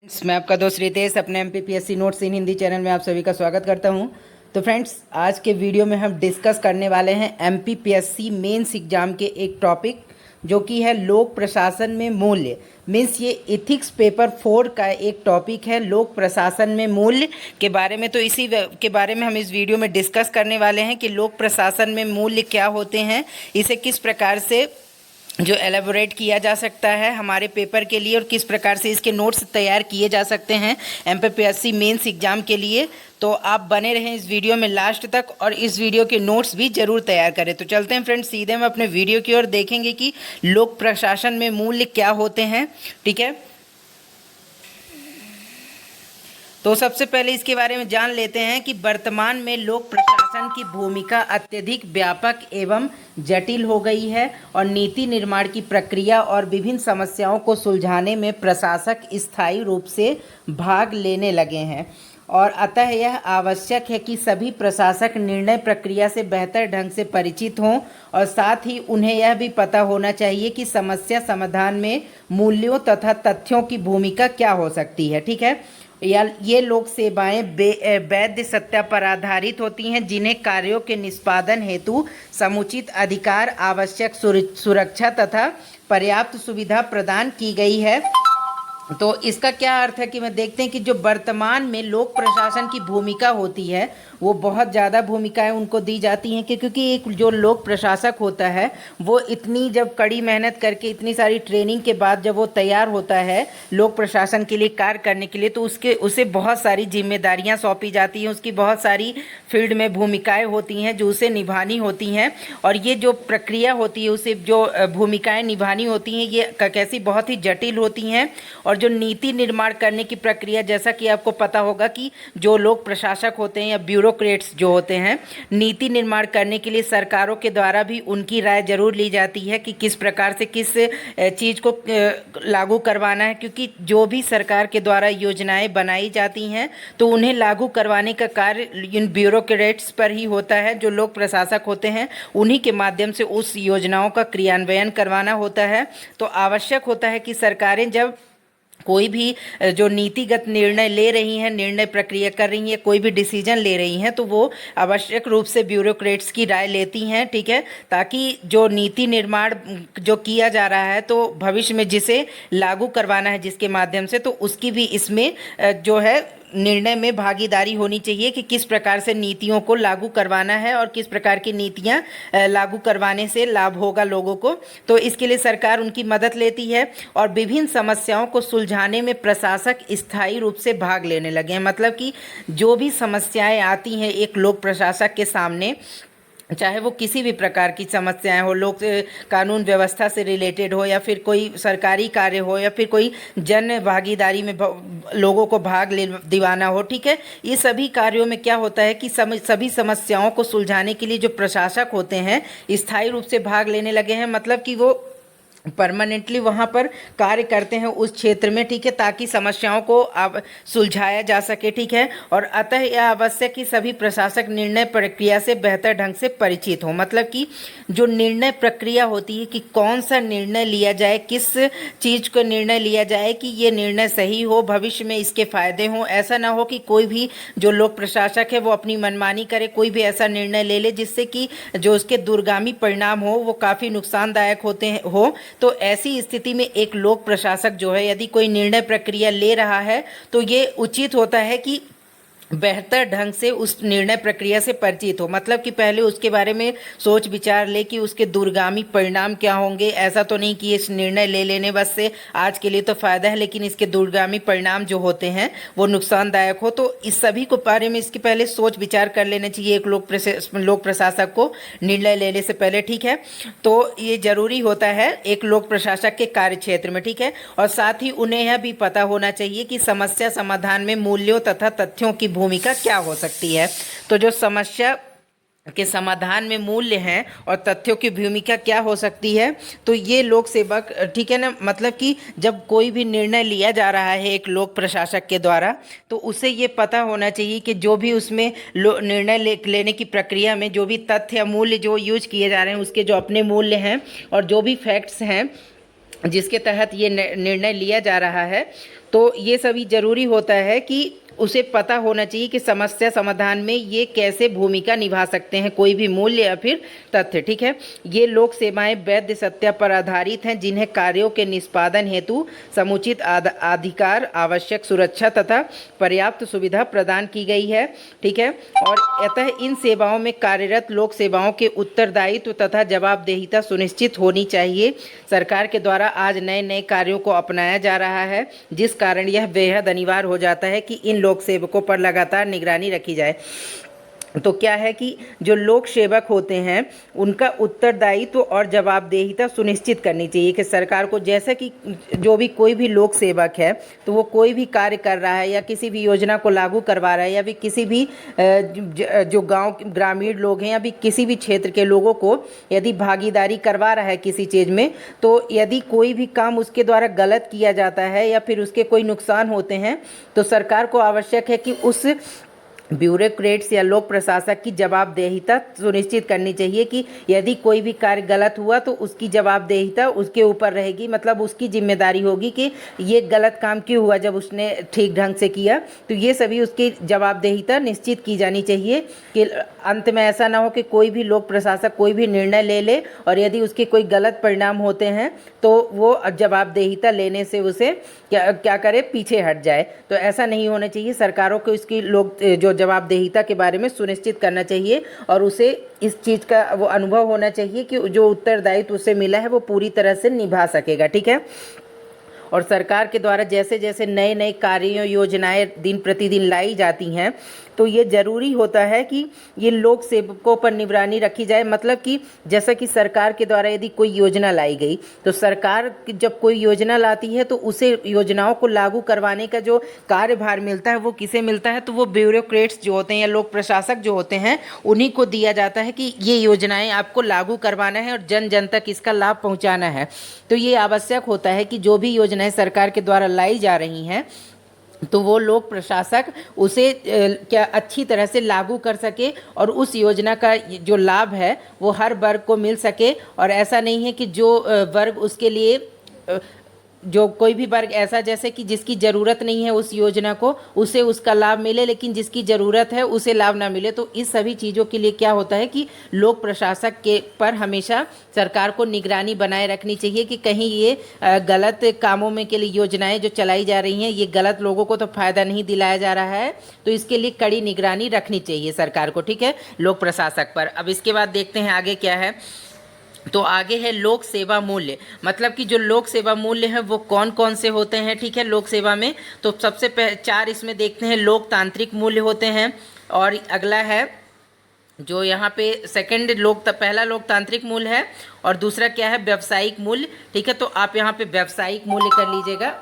मैं आपका दोस्त रितेश अपने MPPSC नोट्स इन हिंदी चैनल में आप सभी का स्वागत करता हूं। तो फ्रेंड्स, आज के वीडियो में हम डिस्कस करने वाले हैं MPPSC मेंस एग्जाम के एक टॉपिक जो कि है लोक प्रशासन में मूल्य। मीन्स ये इथिक्स पेपर 4 का एक टॉपिक है, लोक प्रशासन में मूल्य के बारे में। तो इसी के बारे में हम इस वीडियो में डिस्कस करने वाले हैं कि लोक प्रशासन में मूल्य क्या होते हैं, इसे किस प्रकार से जो एलेबोरेट किया जा सकता है हमारे पेपर के लिए और किस प्रकार से इसके नोट्स तैयार किए जा सकते हैं MPPSC मेंस एग्जाम के लिए। तो आप बने रहें इस वीडियो में लास्ट तक और इस वीडियो के नोट्स भी ज़रूर तैयार करें। तो चलते हैं फ्रेंड्स, सीधे हम अपने वीडियो की ओर देखेंगे कि लोक प्रशासन में मूल्य क्या होते हैं। ठीक है, तो सबसे पहले इसके बारे में जान लेते हैं कि वर्तमान में लोक प्रशासन की भूमिका अत्यधिक व्यापक एवं जटिल हो गई है और नीति निर्माण की प्रक्रिया और विभिन्न समस्याओं को सुलझाने में प्रशासक स्थायी रूप से भाग लेने लगे हैं और अतः यह आवश्यक है कि सभी प्रशासक निर्णय प्रक्रिया से बेहतर ढंग से परिचित हों और साथ ही उन्हें यह भी पता होना चाहिए कि समस्या समाधान में मूल्यों तथा तथ्यों की भूमिका क्या हो सकती है। ठीक है, या ये लोक सेवाएं वैध सत्ता पर आधारित होती हैं जिन्हें कार्यों के निष्पादन हेतु समुचित अधिकार, आवश्यक सुरक्षा तथा पर्याप्त सुविधा प्रदान की गई है। तो इसका क्या अर्थ है कि मैं देखते हैं कि जो वर्तमान में लोक प्रशासन की भूमिका होती है वो बहुत ज़्यादा भूमिकाएं उनको दी जाती हैं क्योंकि एक जो लोक प्रशासक होता है वो इतनी जब कड़ी मेहनत करके इतनी सारी ट्रेनिंग के बाद जब वो तैयार होता है लोक प्रशासन के लिए कार्य करने के लिए तो उसे बहुत सारी जिम्मेदारियां सौंपी जाती हैं, उसकी बहुत सारी फील्ड में भूमिकाएँ होती हैं जो उसे निभानी होती हैं और ये जो प्रक्रिया होती है उसे जो भूमिकाएँ निभानी होती हैं ये कैसी बहुत ही जटिल होती हैं। और जो नीति निर्माण करने की प्रक्रिया, जैसा कि आपको पता होगा कि जो लोक प्रशासक होते हैं या ब्यूरोक्रेट्स जो होते हैं, नीति निर्माण करने के लिए सरकारों के द्वारा भी उनकी राय जरूर ली जाती है कि किस प्रकार से किस चीज़ को लागू करवाना है, क्योंकि जो भी सरकार के द्वारा योजनाएं बनाई जाती हैं तो उन्हें लागू करवाने का कार्य इन ब्यूरोक्रेट्स पर ही होता है। जो लोक प्रशासक होते हैं उन्हीं के माध्यम से उस योजनाओं का क्रियान्वयन करवाना होता है। तो आवश्यक होता है कि सरकारें जब कोई भी जो नीतिगत निर्णय ले रही हैं, निर्णय प्रक्रिया कर रही हैं, कोई भी डिसीजन ले रही हैं तो वो आवश्यक रूप से ब्यूरोक्रेट्स की राय लेती हैं। ठीक है, ताकि जो नीति निर्माण जो किया जा रहा है तो भविष्य में जिसे लागू करवाना है जिसके माध्यम से, तो उसकी भी इसमें जो है निर्णय में भागीदारी होनी चाहिए कि किस प्रकार से नीतियों को लागू करवाना है और किस प्रकार की नीतियां लागू करवाने से लाभ होगा लोगों को। तो इसके लिए सरकार उनकी मदद लेती है और विभिन्न समस्याओं को सुलझाने में प्रशासक स्थायी रूप से भाग लेने लगे हैं। मतलब कि जो भी समस्याएं आती हैं एक लोक प्रशासक के सामने, चाहे वो किसी भी प्रकार की समस्याएं हो, लोक कानून व्यवस्था से रिलेटेड हो या फिर कोई सरकारी कार्य हो या फिर कोई जन भागीदारी में लोगों को भाग ले दिवाना हो। ठीक है, ये सभी कार्यों में क्या होता है कि सभी समस्याओं को सुलझाने के लिए जो प्रशासक होते हैं स्थायी रूप से भाग लेने लगे हैं। मतलब कि वो परमानेंटली वहाँ पर कार्य करते हैं उस क्षेत्र में। ठीक है, ताकि समस्याओं को अब सुलझाया जा सके। ठीक है, और अतः यह आवश्यक कि सभी प्रशासक निर्णय प्रक्रिया से बेहतर ढंग से परिचित हो। मतलब कि जो निर्णय प्रक्रिया होती है कि कौन सा निर्णय लिया जाए, किस चीज़ को निर्णय लिया जाए कि ये निर्णय सही हो, भविष्य में इसके फायदे हों। ऐसा ना हो कि कोई भी जो लोक प्रशासक है वो अपनी मनमानी करे, कोई भी ऐसा निर्णय ले ले जिससे कि जो उसके दूरगामी परिणाम हो वो काफ़ी नुकसानदायक हो। तो ऐसी स्थिति में एक लोक प्रशासक जो है यदि कोई निर्णय प्रक्रिया ले रहा है तो ये उचित होता है कि बेहतर ढंग से उस निर्णय प्रक्रिया से परिचित हो। मतलब कि पहले उसके बारे में सोच विचार ले कि उसके दूरगामी परिणाम क्या होंगे। ऐसा तो नहीं कि इस निर्णय ले लेने बस से आज के लिए तो फ़ायदा है लेकिन इसके दूरगामी परिणाम जो होते हैं वो नुकसानदायक हो। तो इस सभी को बारे में इसके पहले सोच विचार कर लेना चाहिए एक लोक प्रशासक को निर्णय लेने से पहले। ठीक है, तो ये ज़रूरी होता है एक लोक प्रशासक के कार्य क्षेत्र में। ठीक है, और साथ ही उन्हें यह भी पता होना चाहिए कि समस्या समाधान में मूल्यों तथा तथ्यों की भूमिका क्या हो सकती है। तो जो समस्या के समाधान में मूल्य हैं और तथ्यों की भूमिका क्या हो सकती है, तो ये लोक सेवक, ठीक है ना, मतलब कि जब कोई भी निर्णय लिया जा रहा है एक लोक प्रशासक के द्वारा तो उसे ये पता होना चाहिए कि जो भी उसमें निर्णय लेने की प्रक्रिया में जो भी तथ्य या मूल्य जो यूज किए जा रहे हैं उसके जो अपने मूल्य हैं और जो भी फैक्ट्स हैं जिसके तहत ये निर्णय लिया जा रहा है तो ये सभी ज़रूरी होता है कि उसे पता होना चाहिए कि समस्या समाधान में ये कैसे भूमिका निभा सकते हैं, कोई भी मूल्य या फिर तथ्य। ठीक है, ये लोक सेवाएं वैध सत्य पर आधारित हैं, जिन्हें कार्यों के निष्पादन हेतु समुचित अधिकार, आवश्यक सुरक्षा तथा पर्याप्त सुविधा प्रदान की गई है। ठीक है, और अतः इन सेवाओं में कार्यरत लोक सेवाओं के उत्तरदायित्व तथा जवाबदेहिता सुनिश्चित होनी चाहिए। सरकार के द्वारा आज नए नए कार्यों को अपनाया जा रहा है, जिस कारण यह बेहद अनिवार्य हो जाता है कि इन लोक सेवकों पर लगातार निगरानी रखी जाए। तो क्या है कि जो लोक सेवक होते हैं उनका उत्तरदायित्व और जवाबदेहिता सुनिश्चित करनी चाहिए कि सरकार को, जैसे कि जो भी कोई भी लोक सेवक है तो वो कोई भी कार्य कर रहा है या किसी भी योजना को लागू करवा रहा है या फिर किसी भी जो गांव ग्रामीण लोग हैं या भी किसी भी क्षेत्र के लोगों को यदि भागीदारी करवा रहा है किसी चीज़ में, तो यदि कोई भी काम उसके द्वारा गलत किया जाता है या फिर उसके कोई नुकसान होते हैं तो सरकार को आवश्यक है कि उस ब्यूरोक्रेट्स या लोक प्रशासक की जवाबदेहिता सुनिश्चित करनी चाहिए कि यदि कोई भी कार्य गलत हुआ तो उसकी जवाबदेहिता उसके ऊपर रहेगी, मतलब उसकी जिम्मेदारी होगी कि ये गलत काम क्यों हुआ जब उसने ठीक ढंग से किया। तो ये सभी उसकी जवाबदेहिता निश्चित की जानी चाहिए कि अंत में ऐसा ना हो कि कोई भी लोक प्रशासक कोई भी निर्णय ले ले और यदि उसके कोई गलत परिणाम होते हैं तो वो जवाबदेहिता लेने से उसे क्या करे, पीछे हट जाए। तो ऐसा नहीं होना चाहिए। सरकारों को इसकी जो जवाबदेहिता के बारे में सुनिश्चित करना चाहिए और उसे इस चीज़ का वो अनुभव होना चाहिए कि जो उत्तरदायित्व उसे मिला है वो पूरी तरह से निभा सकेगा। ठीक है, और सरकार के द्वारा जैसे जैसे नए नए कार्य योजनाएं दिन प्रतिदिन लाई जाती हैं तो ये ज़रूरी होता है कि ये लोक सेवकों पर निगरानी रखी जाए। मतलब कि जैसा कि सरकार के द्वारा यदि कोई योजना लाई गई तो सरकार जब कोई योजना लाती है तो उसे योजनाओं को लागू करवाने का जो कार्यभार मिलता है वो किसे मिलता है, तो वो ब्यूरोक्रेट्स जो होते हैं या लोक प्रशासक जो होते हैं उन्हीं को दिया जाता है कि ये योजनाएं आपको लागू करवाना है और जन जन तक इसका लाभ पहुँचाना है। तो ये आवश्यक होता है कि जो भी योजनाएं सरकार के द्वारा लाई जा रही हैं तो वो लोक प्रशासक उसे क्या अच्छी तरह से लागू कर सके और उस योजना का जो लाभ है वो हर वर्ग को मिल सके। और ऐसा नहीं है कि जो वर्ग उसके लिए जो कोई भी वर्ग ऐसा जैसे कि जिसकी ज़रूरत नहीं है उस योजना को उसे उसका लाभ मिले, लेकिन जिसकी ज़रूरत है उसे लाभ ना मिले। तो इस सभी चीज़ों के लिए क्या होता है कि लोक प्रशासक के पर हमेशा सरकार को निगरानी बनाए रखनी चाहिए कि कहीं ये गलत कामों में के लिए योजनाएं जो चलाई जा रही हैं ये गलत लोगों को तो फ़ायदा नहीं दिलाया जा रहा है। तो इसके लिए कड़ी निगरानी रखनी चाहिए सरकार को। ठीक है, लोक प्रशासक पर। अब इसके बाद देखते हैं आगे क्या है। तो आगे है लोक सेवा मूल्य, मतलब कि जो लोक सेवा मूल्य है वो कौन कौन से होते हैं। ठीक है, लोक सेवा में तो सबसे चार इसमें देखते हैं लोकतांत्रिक मूल्य होते हैं। और अगला है जो यहाँ पे सेकंड पहला लोकतांत्रिक मूल्य है और दूसरा क्या है, व्यावसायिक मूल्य। ठीक है, तो आप यहाँ पे व्यावसायिक मूल्य कर लीजिएगा।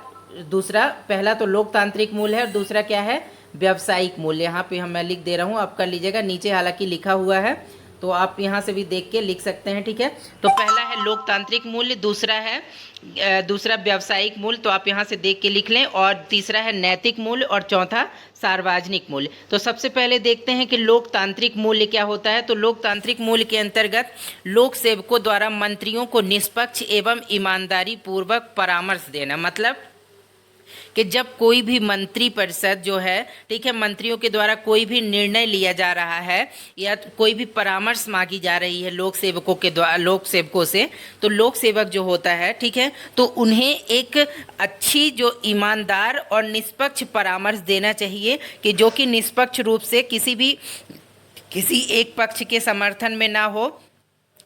दूसरा, पहला तो लोकतांत्रिक मूल्य है और दूसरा क्या है, व्यावसायिक मूल्य। यहाँ पे मैं लिख दे रहा हूँ, आप कर लीजिएगा। नीचे हालांकि लिखा हुआ है तो आप यहाँ से भी देख के लिख सकते हैं। ठीक है, तो पहला है लोकतांत्रिक मूल्य, दूसरा व्यावसायिक मूल्य, तो आप यहाँ से देख के लिख लें, और तीसरा है नैतिक मूल्य और चौथा सार्वजनिक मूल्य। तो सबसे पहले देखते हैं कि लोकतांत्रिक मूल्य क्या होता है। तो लोकतांत्रिक मूल्य के अंतर्गत लोक सेवकों द्वारा मंत्रियों को निष्पक्ष एवं ईमानदारी पूर्वक परामर्श देना। मतलब कि जब कोई भी मंत्री परिषद जो है, ठीक है, मंत्रियों के द्वारा कोई भी निर्णय लिया जा रहा है या कोई भी परामर्श मांगी जा रही है लोक सेवकों से, तो लोक सेवक जो होता है, ठीक है, तो उन्हें एक अच्छी जो ईमानदार और निष्पक्ष परामर्श देना चाहिए कि जो कि निष्पक्ष रूप से किसी एक पक्ष के समर्थन में ना हो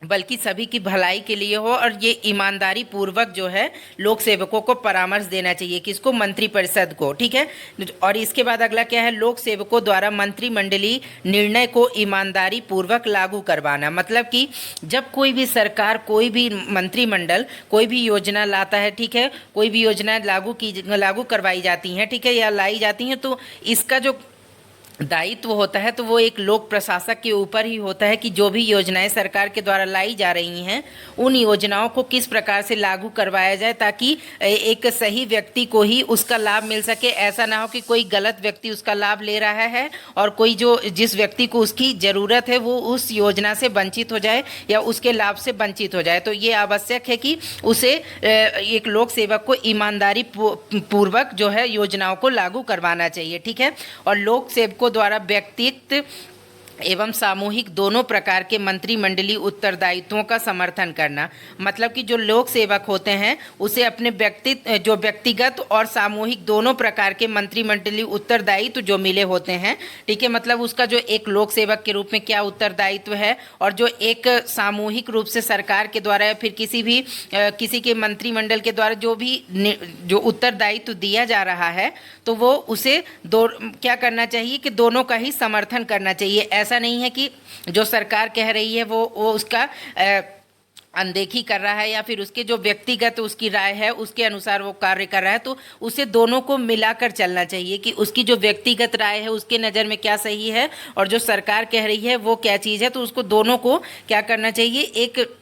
बल्कि सभी की भलाई के लिए हो। और ये ईमानदारी पूर्वक जो है लोक सेवकों को परामर्श देना चाहिए, किसको, मंत्रिपरिषद को। ठीक है, और इसके बाद अगला क्या है, लोक सेवकों द्वारा मंत्रिमंडलीय निर्णय को ईमानदारी पूर्वक लागू करवाना। मतलब कि जब कोई भी सरकार, कोई भी मंत्रिमंडल कोई भी योजना लाता है, ठीक है, कोई भी योजना लागू करवाई जाती हैं, ठीक है, या लाई जाती हैं, तो इसका जो दायित्व होता है तो वो एक लोक प्रशासक के ऊपर ही होता है कि जो भी योजनाएं सरकार के द्वारा लाई जा रही हैं उन योजनाओं को किस प्रकार से लागू करवाया जाए ताकि एक सही व्यक्ति को ही उसका लाभ मिल सके। ऐसा ना हो कि कोई गलत व्यक्ति उसका लाभ ले रहा है और कोई जो जिस व्यक्ति को उसकी ज़रूरत है वो उस योजना से वंचित हो जाए या उसके लाभ से वंचित हो जाए। तो ये आवश्यक है कि उसे एक लोक सेवक को ईमानदारी पूर्वक जो है योजनाओं को लागू करवाना चाहिए। ठीक है। और लोक सेवकों द्वारा व्यक्तिगत एवं सामूहिक दोनों प्रकार के मंत्रिमंडलीय उत्तरदायित्वों का समर्थन करना। मतलब कि जो लोक सेवक होते हैं उसे अपने व्यक्तिगत और सामूहिक दोनों प्रकार के मंत्रिमंडलीय उत्तरदायित्व जो मिले होते हैं। ठीक है। मतलब उसका जो एक लोक सेवक के रूप में क्या उत्तरदायित्व है और जो एक सामूहिक रूप से सरकार के द्वारा या फिर किसी के मंत्रिमंडल के द्वारा जो उत्तरदायित्व दिया जा रहा है तो वो उसे क्या करना चाहिए कि दोनों का ही समर्थन करना चाहिए। ऐसा नहीं है कि जो सरकार कह रही है वो उसका अनदेखी कर रहा है या फिर उसके जो व्यक्तिगत उसकी राय है उसके अनुसार वो कार्य कर रहा है। तो उसे दोनों को मिलाकर चलना चाहिए कि उसकी जो व्यक्तिगत राय है उसके नज़र में क्या सही है और जो सरकार कह रही है वो क्या चीज़ है। तो उसको दोनों को क्या करना चाहिए, एक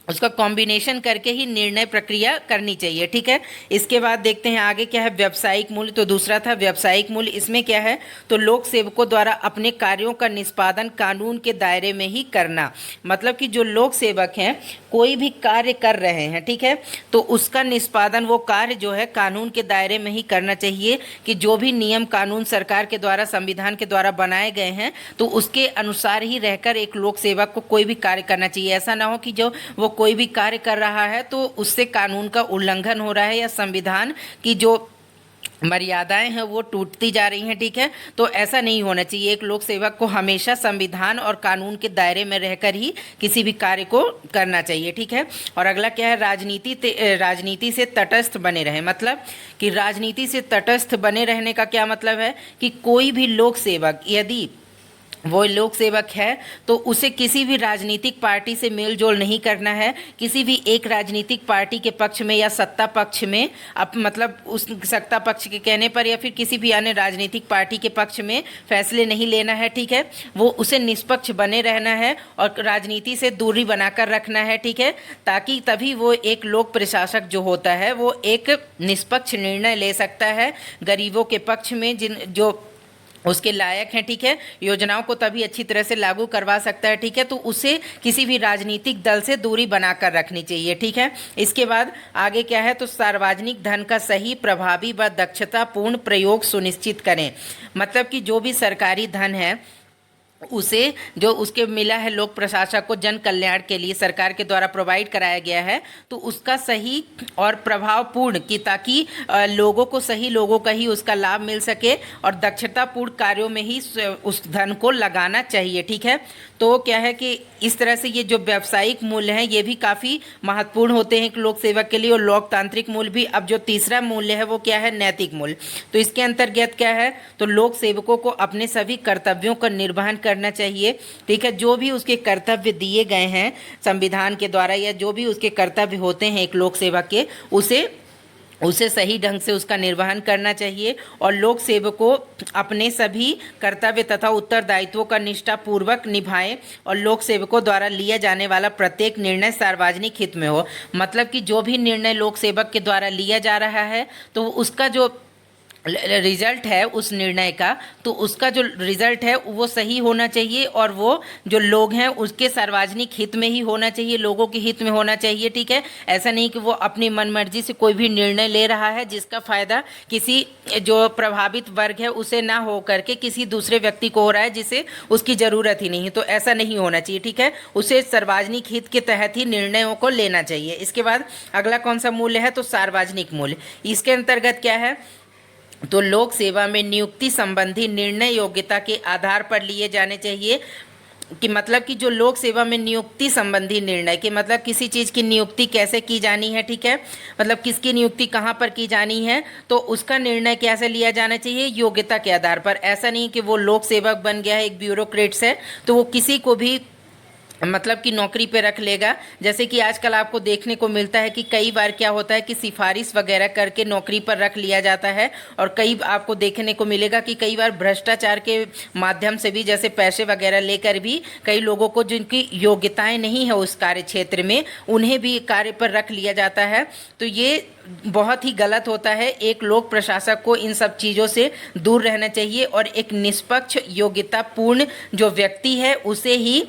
उसका कॉम्बिनेशन करके ही निर्णय प्रक्रिया करनी चाहिए। ठीक है। इसके बाद देखते हैं आगे क्या है, व्यावसायिक मूल्य। तो दूसरा था व्यावसायिक मूल्य। इसमें क्या है, तो लोक सेवकों द्वारा अपने कार्यों का निष्पादन कानून के दायरे में ही करना। मतलब कि जो लोक सेवक हैं कोई भी कार्य कर रहे हैं, ठीक है, तो उसका निष्पादन वो कार्य जो है कानून के दायरे में ही करना चाहिए कि जो भी नियम कानून सरकार के द्वारा संविधान के द्वारा बनाए गए हैं तो उसके अनुसार ही रहकर एक लोक सेवक को कोई भी कार्य करना चाहिए। ऐसा ना हो कि जो वो कोई भी कार्य कर रहा है तो उससे कानून का उल्लंघन हो रहा है या संविधान की जो मर्यादाएं हैं वो टूटती जा रही हैं। ठीक है। तो ऐसा नहीं होना चाहिए। एक लोक सेवक को हमेशा संविधान और कानून के दायरे में रहकर ही किसी भी कार्य को करना चाहिए। ठीक है। और अगला क्या है, राजनीति से तटस्थ बने रहे। मतलब कि राजनीति से तटस्थ बने रहने का क्या मतलब है कि कोई भी लोक सेवक यदि वो लोक सेवक है तो उसे किसी भी राजनीतिक पार्टी से मेल जोल नहीं करना है, किसी भी एक राजनीतिक पार्टी के पक्ष में या सत्ता पक्ष में मतलब उस सत्ता पक्ष के कहने पर या फिर किसी भी अन्य राजनीतिक पार्टी के पक्ष में फैसले नहीं लेना है। ठीक है। वो उसे निष्पक्ष बने रहना है और राजनीति से दूरी बनाकर रखना है। ठीक है। ताकि तभी वो एक लोक प्रशासक जो होता है वो एक निष्पक्ष निर्णय ले सकता है गरीबों के पक्ष में जो उसके लायक हैं। ठीक है। योजनाओं को तभी अच्छी तरह से लागू करवा सकता है। ठीक है। तो उसे किसी भी राजनीतिक दल से दूरी बनाकर रखनी चाहिए। ठीक है। इसके बाद आगे क्या है, तो सार्वजनिक धन का सही, प्रभावी व दक्षतापूर्ण प्रयोग सुनिश्चित करें। मतलब कि जो भी सरकारी धन है उसे जो उसके मिला है लोक प्रशासक को जन कल्याण के लिए सरकार के द्वारा प्रोवाइड कराया गया है तो उसका सही और प्रभावपूर्ण कि ताकि सही लोगों का ही उसका लाभ मिल सके और दक्षतापूर्ण कार्यों में ही उस धन को लगाना चाहिए। ठीक है। तो क्या है कि इस तरह से ये जो व्यावसायिक मूल्य हैं ये भी काफ़ी महत्वपूर्ण होते हैं एक लोक सेवक के लिए और लोकतांत्रिक मूल्य भी। अब जो तीसरा मूल्य है वो क्या है, नैतिक मूल्य। तो इसके अंतर्गत क्या है, तो लोक सेवकों को अपने सभी कर्तव्यों का निर्वहन करना चाहिए। ठीक है। जो भी उसके कर्तव्य दिए गए हैं संविधान के द्वारा या जो भी उसके कर्तव्य होते हैं एक लोक सेवक के उसे सही ढंग से उसका निर्वहन करना चाहिए और लोक सेवकों अपने सभी कर्तव्य तथा उत्तरदायित्वों का निष्ठापूर्वक निभाएं और लोक सेवकों द्वारा लिया जाने वाला प्रत्येक निर्णय सार्वजनिक हित में हो। मतलब कि जो भी निर्णय लोक सेवक के द्वारा लिया जा रहा है तो उसका जो रिजल्ट है उस निर्णय का तो उसका जो रिजल्ट है वो सही होना चाहिए और वो जो लोग हैं उसके सार्वजनिक हित में ही होना चाहिए, लोगों के हित में होना चाहिए। ठीक है। ऐसा नहीं कि वो अपनी मनमर्जी से कोई भी निर्णय ले रहा है जिसका फ़ायदा किसी जो प्रभावित वर्ग है उसे ना हो करके किसी दूसरे व्यक्ति को हो रहा है जिसे उसकी ज़रूरत ही नहीं। तो ऐसा नहीं होना चाहिए। ठीक है। उसे सार्वजनिक हित के तहत ही निर्णयों को लेना चाहिए। इसके बाद अगला कौन सा मूल्य है, तो सार्वजनिक मूल्य। इसके अंतर्गत क्या है, तो लोक सेवा में नियुक्ति संबंधी निर्णय योग्यता के आधार पर लिए जाने चाहिए। कि मतलब कि जो लोक सेवा में नियुक्ति संबंधी निर्णय कि मतलब किसी चीज़ की नियुक्ति कैसे की जानी है। ठीक है। मतलब किसकी नियुक्ति कहाँ पर की जानी है तो उसका निर्णय कैसे लिया जाना चाहिए, योग्यता के आधार पर। ऐसा नहीं कि वो लोक सेवक बन गया है, एक ब्यूरोक्रेट्स है तो वो किसी को भी मतलब कि नौकरी पे रख लेगा। जैसे कि आजकल आपको देखने को मिलता है कि कई बार क्या होता है कि सिफारिश वगैरह करके नौकरी पर रख लिया जाता है, और कई आपको देखने को मिलेगा कि कई बार भ्रष्टाचार के माध्यम से भी, जैसे पैसे वगैरह लेकर भी कई लोगों को जिनकी योग्यताएं नहीं है उस कार्य क्षेत्र में, उन्हें भी कार्य पर रख लिया जाता है। तो ये बहुत ही गलत होता है। एक लोक प्रशासक को इन सब चीज़ों से दूर रहना चाहिए और एक निष्पक्ष योग्यतापूर्ण जो व्यक्ति है उसे ही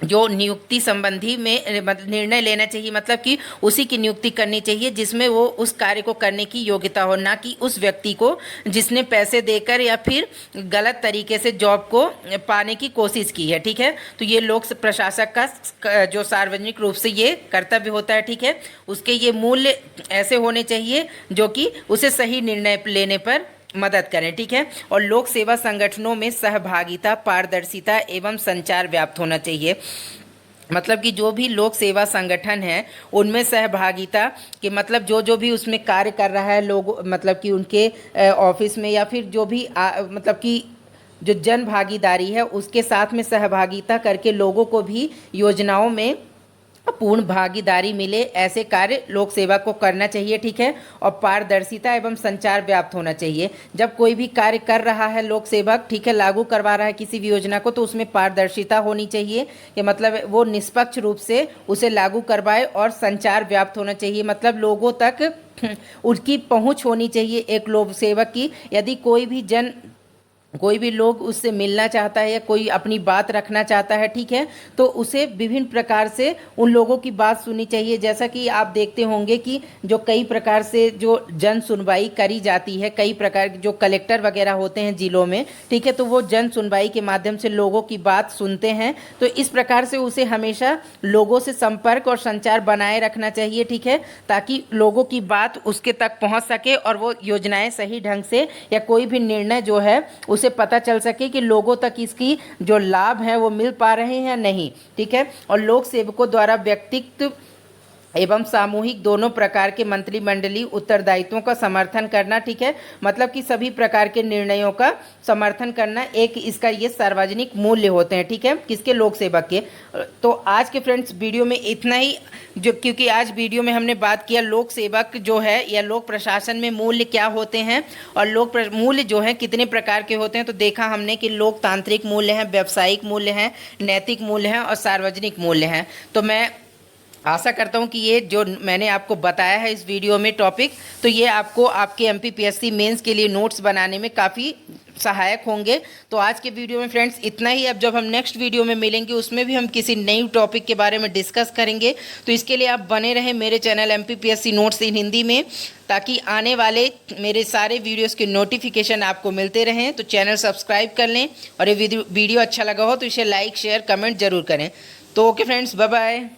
जो नियुक्ति संबंधी में निर्णय लेना चाहिए, मतलब कि उसी की नियुक्ति करनी चाहिए जिसमें वो उस कार्य को करने की योग्यता हो, ना कि उस व्यक्ति को जिसने पैसे देकर या फिर गलत तरीके से जॉब को पाने की कोशिश की है। ठीक है, तो ये लोक प्रशासक का जो सार्वजनिक रूप से ये कर्तव्य होता है, ठीक है, उसके ये मूल्य ऐसे होने चाहिए जो कि उसे सही निर्णय लेने पर मदद करें। ठीक है, और लोक सेवा संगठनों में सहभागिता, पारदर्शिता एवं संचार व्याप्त होना चाहिए। मतलब कि जो भी लोक सेवा संगठन है उनमें सहभागिता कि मतलब जो जो भी उसमें कार्य कर रहा है लोग, मतलब कि उनके ऑफिस में या फिर जो भी मतलब कि जो जन भागीदारी है उसके साथ में सहभागिता करके लोगों को भी योजनाओं में पूर्ण भागीदारी मिले, ऐसे कार्य लोक सेवा को करना चाहिए। ठीक है, और पारदर्शिता एवं संचार व्याप्त होना चाहिए। जब कोई भी कार्य कर रहा है लोक सेवक, ठीक है, लागू करवा रहा है किसी भी योजना को, तो उसमें पारदर्शिता होनी चाहिए कि मतलब वो निष्पक्ष रूप से उसे लागू करवाए, और संचार व्याप्त होना चाहिए, मतलब लोगों तक उसकी पहुंच होनी चाहिए एक लोक सेवक की। यदि कोई भी लोग उससे मिलना चाहता है या कोई अपनी बात रखना चाहता है, ठीक है, तो उसे विभिन्न प्रकार से उन लोगों की बात सुननी चाहिए। जैसा कि आप देखते होंगे कि जो कई प्रकार से जो जन सुनवाई करी जाती है, कई प्रकार के जो कलेक्टर वगैरह होते हैं जिलों में, ठीक है, तो वो जन सुनवाई के माध्यम से लोगों की बात सुनते हैं। तो इस प्रकार से उसे हमेशा लोगों से संपर्क और संचार बनाए रखना चाहिए, ठीक है, ताकि लोगों की बात उसके तक पहुँच सके और वो योजनाएँ सही ढंग से या कोई भी निर्णय जो है उसे पता चल सके कि लोगों तक इसकी जो लाभ है वो मिल पा रहे हैं या नहीं। ठीक है, और लोक सेवकों द्वारा व्यक्तित्व एवं सामूहिक दोनों प्रकार के मंत्रिमंडलीय उत्तरदायित्वों का समर्थन करना। ठीक है, मतलब कि सभी प्रकार के निर्णयों का समर्थन करना एक इसका ये सार्वजनिक मूल्य होते हैं। ठीक है, किसके, लोक सेवक के। तो आज के फ्रेंड्स वीडियो में इतना ही, जो क्योंकि आज वीडियो में हमने बात किया लोक सेवक जो है या लोक प्रशासन में मूल्य क्या होते हैं और लोक मूल्य जो है कितने प्रकार के होते हैं। तो देखा हमने कि लोकतांत्रिक मूल्य हैं, व्यावसायिक मूल्य हैं, नैतिक मूल्य हैं और सार्वजनिक मूल्य हैं। तो मैं आशा करता हूं कि ये जो मैंने आपको बताया है इस वीडियो में टॉपिक, तो ये आपको आपके एमपीपीएससी मेंस के लिए नोट्स बनाने में काफ़ी सहायक होंगे। तो आज के वीडियो में फ्रेंड्स इतना ही। अब जब हम नेक्स्ट वीडियो में मिलेंगे उसमें भी हम किसी नई टॉपिक के बारे में डिस्कस करेंगे। तो इसके लिए आप बने रहें मेरे चैनल एमपीपीएससी नोट्स इन हिंदी में, ताकि आने वाले मेरे सारे वीडियोस के नोटिफिकेशन आपको मिलते रहें। तो चैनल सब्सक्राइब कर लें, और ये वीडियो अच्छा लगा हो तो इसे लाइक, शेयर, कमेंट जरूर करें। तो ओके फ्रेंड्स, बाय बाय।